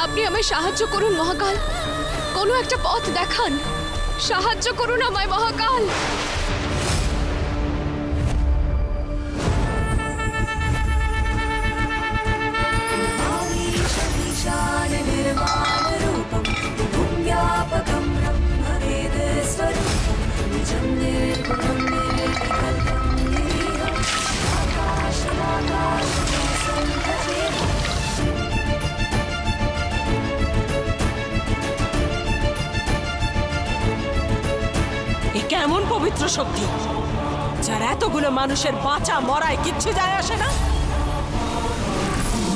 আপনি আমায় সাহায্য করুন মহাকাল, কোনো একটা পথ দেখান, সাহায্য করুন আমায় মহাকাল। এ কেমন পবিত্র শক্তি যার এতগুলো মানুষের বাঁচা মরায় কিচ্ছু যায় আসে না?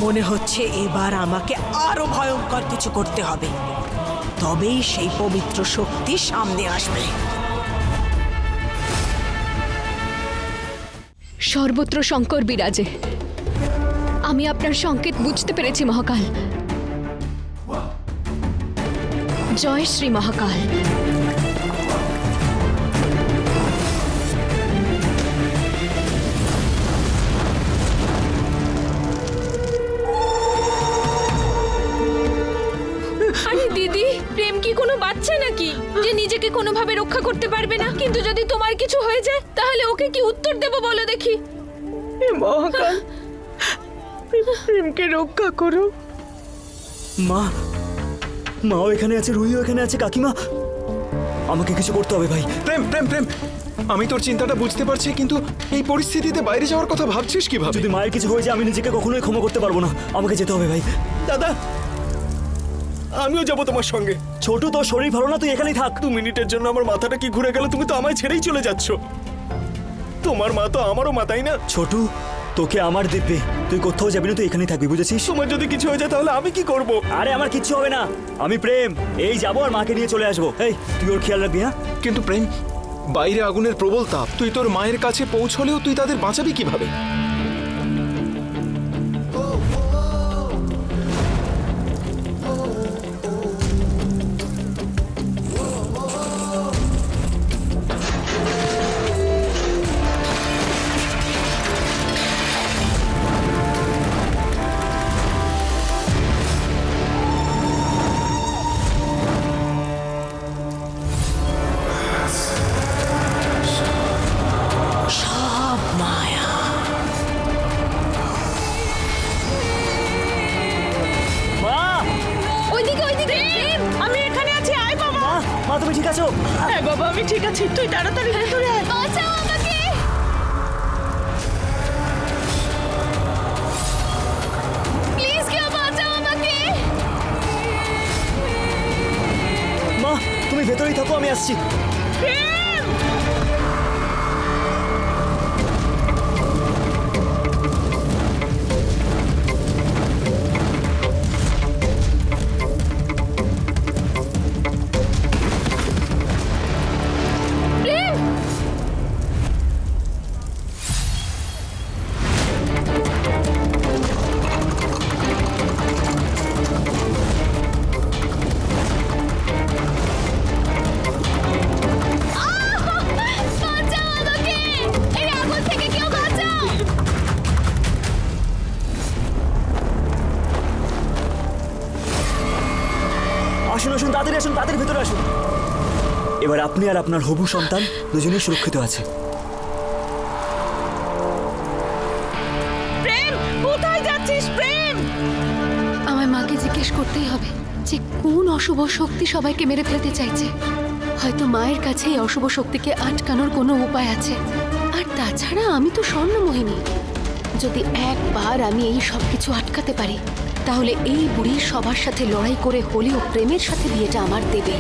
মনে হচ্ছে এবার আমাকে আরো ভয়ঙ্কর কিছু করতে হবে, তবেই সেই পবিত্র শক্তি সামনে আসবে। সর্বত্র শঙ্কর বিরাজে। আমি আপনার সংকেত বুঝতে পেরেছি মহাকাল। জয় শ্রী মহাকাল। আরে দিদি, প্রেম কি কোনো বাচ্চা নাকি যে নিজেকে কোনোভাবে রক্ষা করতে পারবে না? কিন্তু যদি তোমার কিছু হয়ে যায় তাহলে ওকে কি উত্তর দেব বলো দেখি? মহাকাল, প্রেমকে রক্ষা করো। মা, মাও এখানে আছে, রুহিও এখানে আছে, কাকিমা, আমাকে কিছু করতে হবে ভাই। প্রেম প্রেম প্রেম, আমি তোর চিন্তাটা বুঝতে পারছি, কিন্তু এই পরিস্থিতিতে বাইরে যাওয়ার কথা ভাবছিস কিভাবে? যদি মায়ের কিছু হয়ে যায় আমি নিজেকে কখনোই ক্ষমা করতে পারবো না, আমাকে যেতে হবে ভাই। দাদা, আমিও যাবো তোমার সঙ্গে। ছোটু, তোর শরীর ভালো না, তুই এখানেই থাক। 2 মিনিটের জন্য আমার মাথাটা কি ঘুরে গেল, তুমি তো আমায় ছেড়েই চলে যাচ্ছ। তোমার মা তো আমারও মা, তাই না? ছোটু, তোকে আমার দিব্যে, তুই কোথাও যাবি না, তুই এখানেই থাকবি, বুঝেছিস? তোমার যদি কিছু হয়ে যায় তাহলে আমি কি করব? আরে আমার কিচ্ছু হবে না, আমি প্রেম এই যাবো আর মাকে নিয়ে চলে আসবো। এই তুই ওর খেয়াল রাখবি, হ্যাঁ? কিন্তু প্রেম, বাইরে আগুনের প্রবল তাপ, তুই তোর মায়ের কাছে পৌঁছলেও তুই তাদের বাঁচাবি কিভাবে? সব মায়া। মা, ওইদিকে ওইদিকে, প্রেম, আমি এখানে আছি, আয় বাবা। মা, মা তুমি ঠিক আছো? হ্যাঁ বাবা, আমি ঠিক আছি, তুই তাড়াতাড়ি ভেতরে আয়। বাঁচাও আমাকে। প্লিজ কেউ বাঁচাও আমাকে। মা, তুমি ভেতরেই থাকো, আমি আসছি। বাঁচাও আমাকে, এই আগুন থেকে কেউ বাঁচাও। আসুন আসুন, তাড়াতাড়ি আসুন, তাড়াতাড়ি ভেতরে আসুন। এবার আপনি আর আপনার হবু সন্তান দুজনেই সুরক্ষিত আছে। প্রেম, কোথায় যাচ্ছিস প্রেম? আমায় মাকে জিজ্ঞেস করতেই হবে যে কোন অশুভ শক্তি সবাইকে মেরে ফেলতে চাইছে। হয়তো মায়ের কাছে এই অশুভ শক্তিকে আটকানোর কোনো উপায় আছে। আর তাছাড়া আমি তো স্বর্ণমোহিনী, যদি একবার আমি এই সব কিছু আটকাতে পারি তাহলে এই বুড়ি সবার সাথে লড়াই করে হলেও প্রেমের সাথে বিয়েটা আমার দেবে।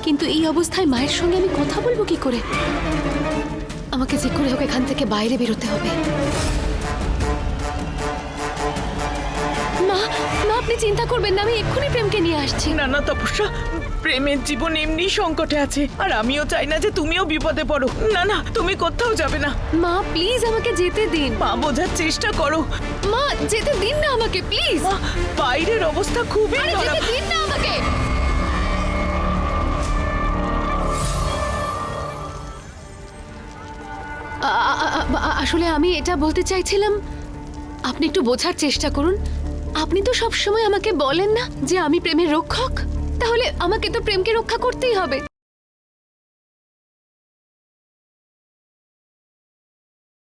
কিন্তু এই অবস্থায় মায়ের সঙ্গে আমি কথা বলবো কি করে? আমাকে যে করে হোক এখান থেকে বাইরে বেরোতে হবে। মা, মা আপনি চিন্তা করবেন না, আমি এক্ষুনি প্রেমকে নিয়ে আসছি। না না তপস্যা, প্রেমের জীবন এমনি সংকটে আছে, আর আমিও চাই না যে তুমিও বিপদে পড়ো। না না, তুমি কোথাও যাবে না। মা প্লিজ আমাকে যেতে দিন। মা, বোঝার চেষ্টা করো। মা যেতে দিন না আমাকে প্লিজ। মা, বাইরের অবস্থা খুবই আরে খারাপ। যেতে দিন না আমাকে। আসলে আমি এটা বলতে চাইছিলাম, আপনি একটু বোঝার চেষ্টা করুন। আপনি তো সব সময় আমাকে বলেন না যে আমি প্রেমের রক্ষক, তাহলে আমাকে তো প্রেমকে রক্ষা করতেই হবে।